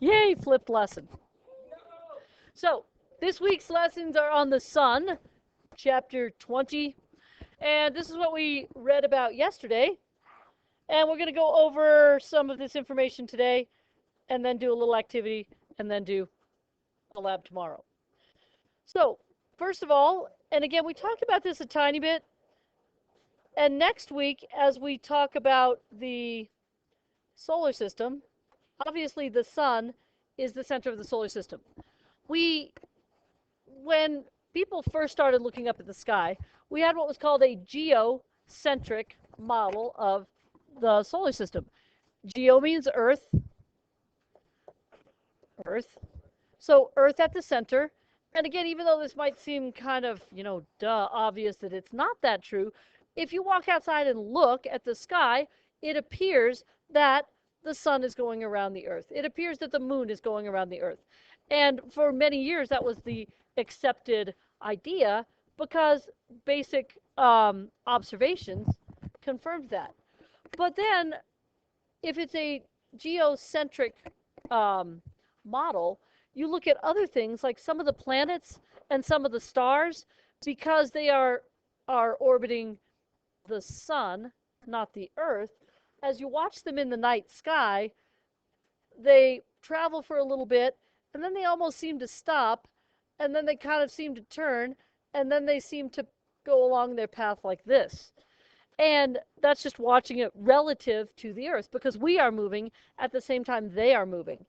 Yay, flipped lesson. So, this week's lessons are on the sun, chapter 20. And this is what we read about yesterday. And we're going to go over some of this information today, and then do a little activity, and then do a lab tomorrow. So, first of all, and again, we talked about this a tiny bit. And next week, as we talk about the solar system, obviously the sun is the center of the solar system. When people first started looking up at the sky, we had what was called a geocentric model of the solar system. Geo means Earth. Earth. So Earth at the center. And again, even though this might seem kind of, obvious that it's not that true, if you walk outside and look at the sky, it appears that the sun is going around the Earth. It appears that the moon is going around the Earth. And for many years, that was the accepted idea because basic observations confirmed that. But then, if it's a geocentric model, you look at other things like some of the planets and some of the stars, because they are orbiting the sun, not the Earth. As you watch them in the night sky, they travel for a little bit, and then they almost seem to stop, and then they kind of seem to turn, and then they seem to go along their path like this. And that's just watching it relative to the Earth, because we are moving at the same time they are moving.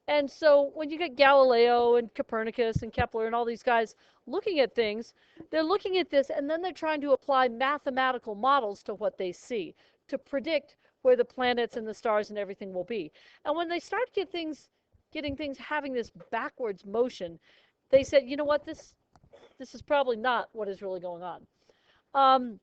And so when you get Galileo and Copernicus and Kepler and all these guys looking at things, they're looking at this, and then they're trying to apply mathematical models to what they see to predict where the planets and the stars and everything will be. And when they start getting things having this backwards motion, they said, you know what, this is probably not what is really going on.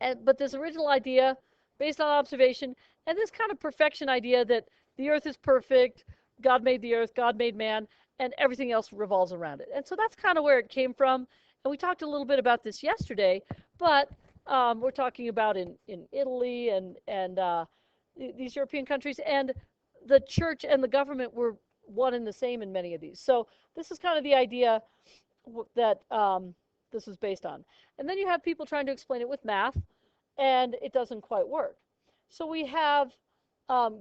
But this original idea, based on observation, and this kind of perfection idea that the Earth is perfect, God made the Earth, God made man, and everything else revolves around it. And so that's kind of where it came from. And we talked a little bit about this yesterday, but we're talking about in Italy and these European countries, and the church and the government were one and the same in many of these. So this is kind of the idea that this was based on. And then you have people trying to explain it with math, and it doesn't quite work. So we have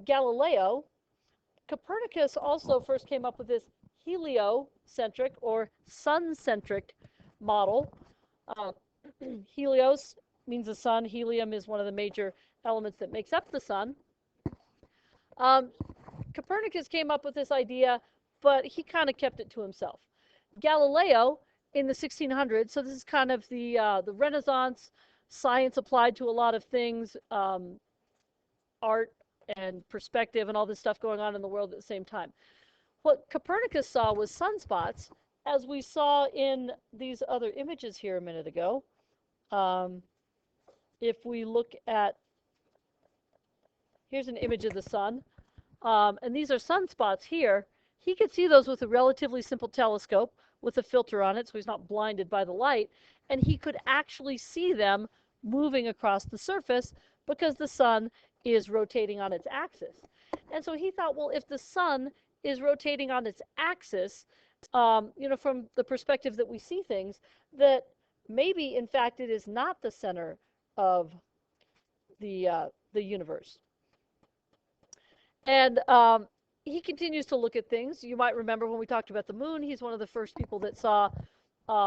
Galileo. Copernicus also first came up with this heliocentric or sun-centric model. Helios means the sun. Helium is one of the major elements that makes up the sun. Copernicus came up with this idea, but he kind of kept it to himself. Galileo in the 1600s, so this is kind of the Renaissance, science applied to a lot of things, art and perspective and all this stuff going on in the world at the same time. What Copernicus saw was sunspots, as we saw in these other images here a minute ago. If we look at, here's an image of the sun, and these are sunspots here. He could see those with a relatively simple telescope with a filter on it, so he's not blinded by the light, and he could actually see them moving across the surface because the sun is rotating on its axis. And so he thought, well, if the sun is rotating on its axis, from the perspective that we see things, that maybe, in fact, it is not the center of the universe. And he continues to look at things. You might remember when we talked about the moon, he's one of the first people that saw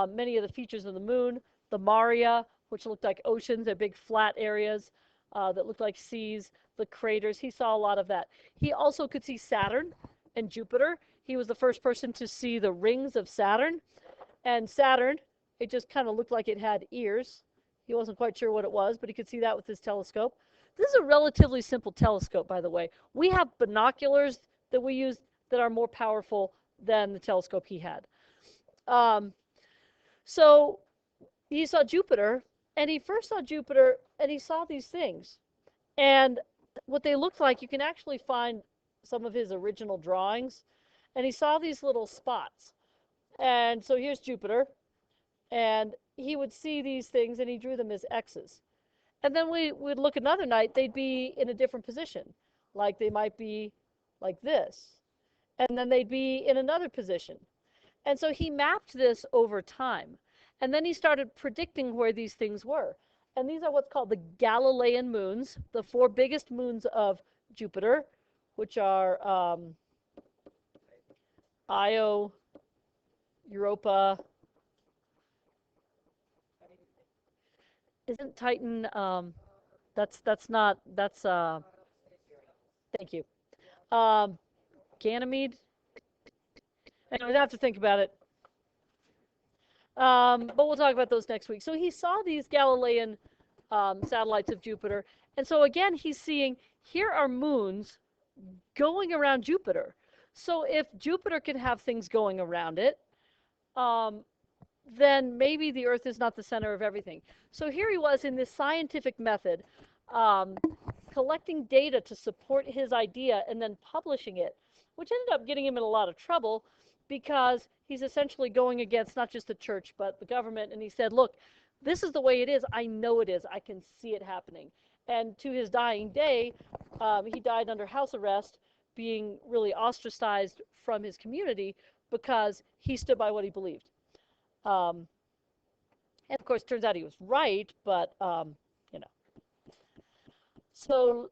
many of the features of the moon, the Maria, which looked like oceans, they're big flat areas that looked like seas, the craters. He saw a lot of that. He also could see Saturn and Jupiter. He was the first person to see the rings of Saturn. And Saturn, it just kind of looked like it had ears. He wasn't quite sure what it was, but he could see that with his telescope. This is a relatively simple telescope, by the way. We have binoculars that we use that are more powerful than the telescope he had. So he saw Jupiter, and he first saw Jupiter, and he saw these things. And what they looked like, you can actually find some of his original drawings. And he saw these little spots. And so here's Jupiter. And he would see these things, and he drew them as X's. And then we would look another night, they'd be in a different position. Like they might be like this. and then they'd be in another position. And so he mapped this over time. And then he started predicting where these things were. And these are what's called the Galilean moons, the four biggest moons of Jupiter, which are Io, Europa. Isn't Titan? That's not. That's Thank you. Ganymede. Anyway, I have to think about it. But we'll talk about those next week. So he saw these Galilean satellites of Jupiter, and so again he's seeing here are moons going around Jupiter. So if Jupiter can have things going around it, then maybe the Earth is not the center of everything. So here he was in this scientific method, collecting data to support his idea and then publishing it, which ended up getting him in a lot of trouble because he's essentially going against not just the church but the government. And he said, look, this is the way it is. I know it is. I can see it happening. And to his dying day, he died under house arrest, being really ostracized from his community because he stood by what he believed. And of course, turns out he was right, but, you know. So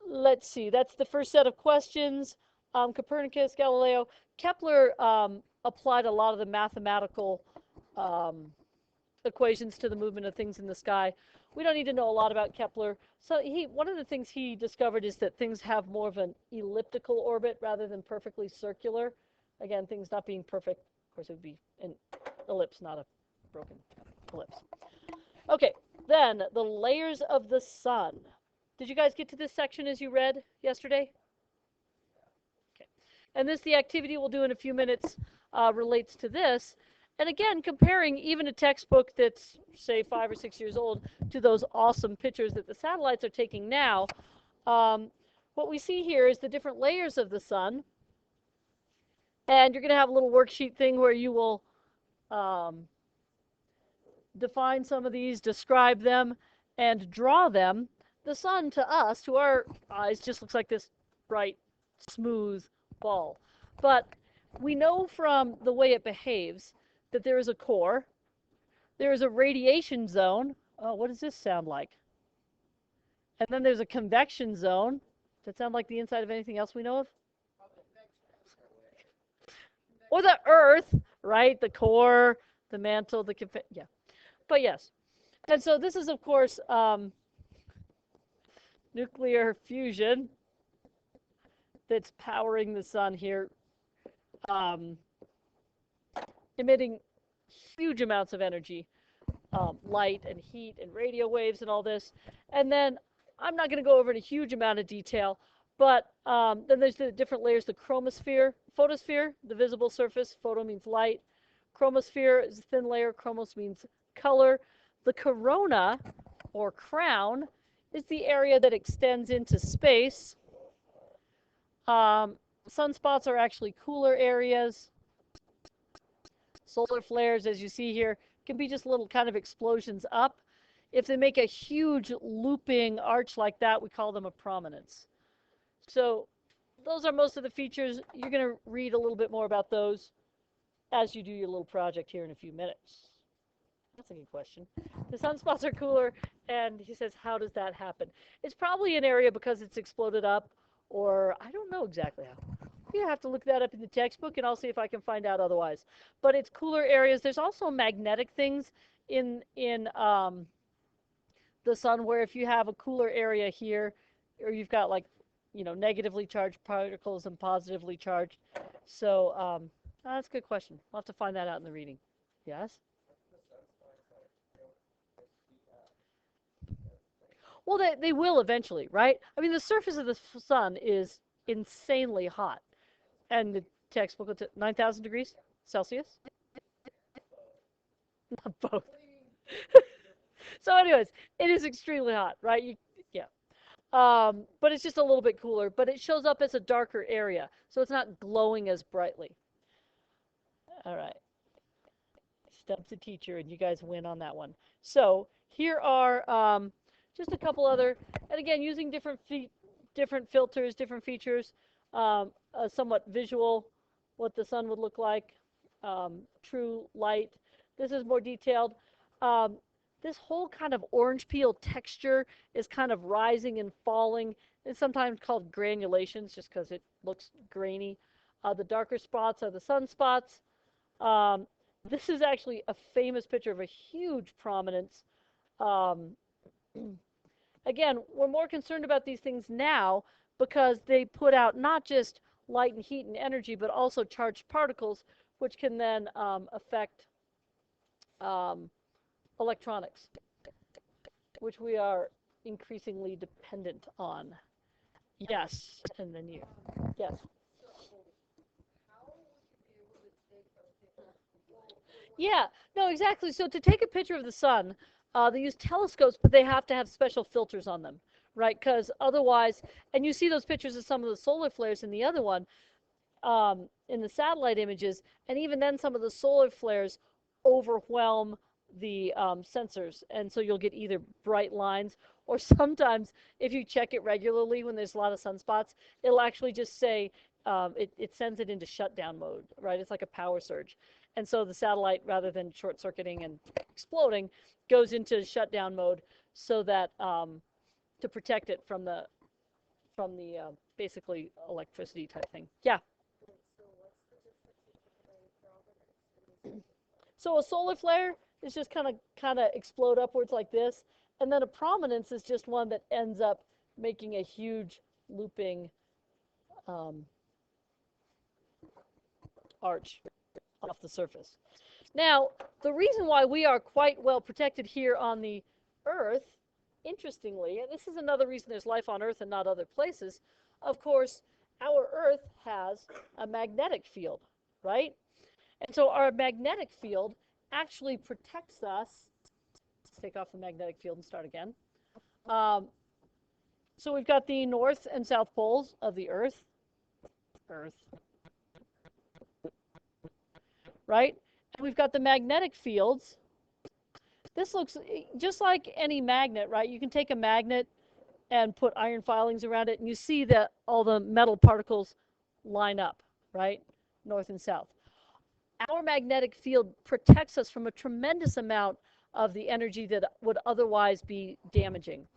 let's see. That's the first set of questions. Copernicus, Galileo. Kepler applied a lot of the mathematical equations to the movement of things in the sky. We don't need to know a lot about Kepler. So one of the things he discovered is that things have more of an elliptical orbit rather than perfectly circular. Again, things not being perfect. Of course, it would be an ellipse, not a broken ellipse. Okay, then the layers of the sun. Did you guys get to this section as you read yesterday? Okay. And the activity we'll do in a few minutes relates to this. And again, comparing even a textbook that's, say, 5 or 6 years old to those awesome pictures that the satellites are taking now, what we see here is the different layers of the sun. And you're going to have a little worksheet thing where you will define some of these, describe them, and draw them. The sun, to us, to our eyes, just looks like this bright, smooth ball. But we know from the way it behaves that there is a core, there is a radiation zone. Oh, what does this sound like? And then there's a convection zone. Does that sound like the inside of anything else we know of? Or the Earth, right? The core, the mantle, yeah. But yes. And so this is, of course, nuclear fusion that's powering the sun here, emitting huge amounts of energy, light and heat and radio waves and all this. And then I'm not going to go over in a huge amount of detail, but then there's the different layers, the chromosphere, photosphere, the visible surface. Photo means light. Chromosphere is a thin layer. Chromos means color. The corona, or crown, is the area that extends into space. Sunspots are actually cooler areas. Solar flares, as you see here, can be just little kind of explosions up. If they make a huge looping arch like that, we call them a prominence. So those are most of the features. You're going to read a little bit more about those as you do your little project here in a few minutes. That's a good question. The sunspots are cooler, and he says, how does that happen? It's probably an area because it's exploded up, or I don't know exactly how. You have to look that up in the textbook, and I'll see if I can find out otherwise. But it's cooler areas. There's also magnetic things in the sun, where if you have a cooler area here, or you've got, like, you know, negatively charged particles and positively charged. So that's a good question. We'll have to find that out in the reading. Yes? Well, they will eventually, right? I mean, the surface of the sun is insanely hot. And the textbook will 9,000 degrees Celsius? Not both. So anyways, it is extremely hot, right? Yeah. But it's just a little bit cooler. But it shows up as a darker area. So it's not glowing as brightly. All right. Stump's a teacher, and you guys win on that one. So here are just a couple other, and again, using different filters, different features, a somewhat visual what the sun would look like, true light. This is more detailed. Um, this whole kind of orange peel texture is kind of rising and falling. It's sometimes called granulations just because it looks grainy. The darker spots are the sunspots. Um, this is actually a famous picture of a huge prominence. Um, again, we're more concerned about these things now because they put out not just light and heat and energy, but also charged particles, which can then affect um, electronics, which we are increasingly dependent on. Yes, and then you. Yes. Yeah, no, exactly. So to take a picture of the sun, they use telescopes, but they have to have special filters on them, right? Because otherwise, and you see those pictures of some of the solar flares in the other one, in the satellite images, and even then some of the solar flares overwhelm the sensors, and so you'll get either bright lines or sometimes if you check it regularly when there's a lot of sunspots, it'll actually just say it sends it into shutdown mode, right? It's like a power surge. And so the satellite, rather than short circuiting and exploding, goes into shutdown mode so that to protect it from the basically electricity type thing. Yeah. So a solar flare is just kind of explode upwards like this, and then a prominence is just one that ends up making a huge looping um, arch off the surface. Now, the reason why we are quite well protected here on the Earth, interestingly, and this is another reason there's life on Earth and not other places, of course, our Earth has a magnetic field, right? And so our magnetic field actually protects us. Let's take off the magnetic field and start again. Um, so we've got the north and south poles of the Earth, right? And we've got the magnetic fields. This looks just like any magnet, right? You can take a magnet and put iron filings around it, and you see that all the metal particles line up, right? North and south. Our magnetic field protects us from a tremendous amount of the energy that would otherwise be damaging.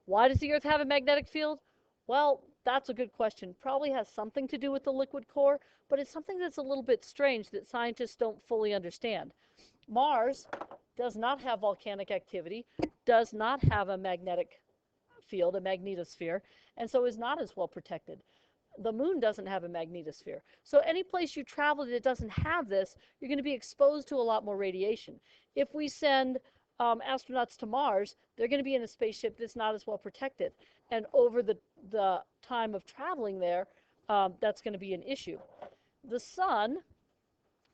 Why does the Earth have a magnetic field? Well, that's a good question. Probably has something to do with the liquid core, but it's something that's a little bit strange that scientists don't fully understand. Mars does not have volcanic activity, does not have a magnetic field, a magnetosphere, and so is not as well protected. The moon doesn't have a magnetosphere. So any place you travel that doesn't have this, you're going to be exposed to a lot more radiation. If we send astronauts to Mars, they're going to be in a spaceship that's not as well protected. And over the time of traveling there, that's going to be an issue. The sun,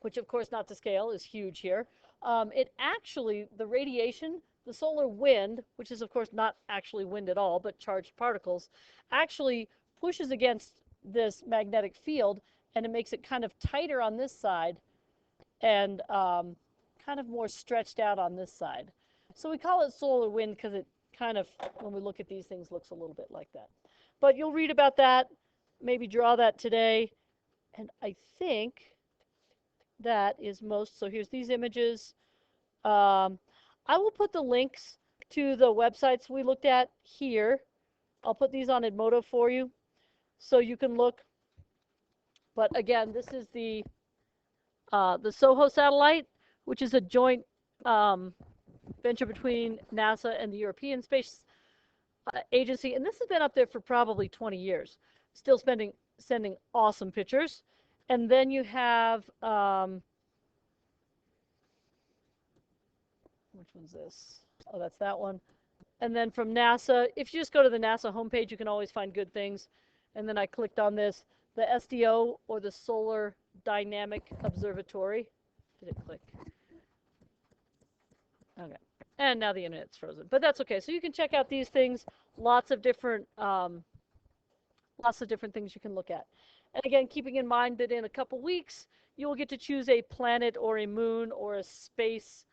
which of course not to scale, is huge here. It actually, the radiation, the solar wind, which is of course not actually wind at all, but charged particles, actually pushes against this magnetic field, and it makes it kind of tighter on this side and kind of more stretched out on this side. So we call it solar wind because it kind of, when we look at these things, looks a little bit like that. But you'll read about that, maybe draw that today, and I think that is most. So here's these images. Um, I will put the links to the websites we looked at here. I'll put these on Edmodo for you so you can look. But again, this is the SOHO satellite, which is a joint venture between NASA and the European Space Agency. And this has been up there for probably 20 years, still sending awesome pictures. And then you have, which one's this? Oh, that's that one. And then from NASA, if you just go to the NASA homepage, you can always find good things. And then I clicked on this, the SDO, or the Solar Dynamic Observatory. Did it click? Okay. And now the internet's frozen, but that's okay. So you can check out these things. Lots of different things you can look at. And again, keeping in mind that in a couple weeks, you will get to choose a planet or a moon or a space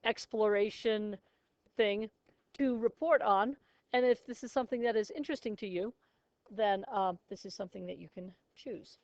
exploration thing to report on. And if this is something that is interesting to you, then this is something that you can choose.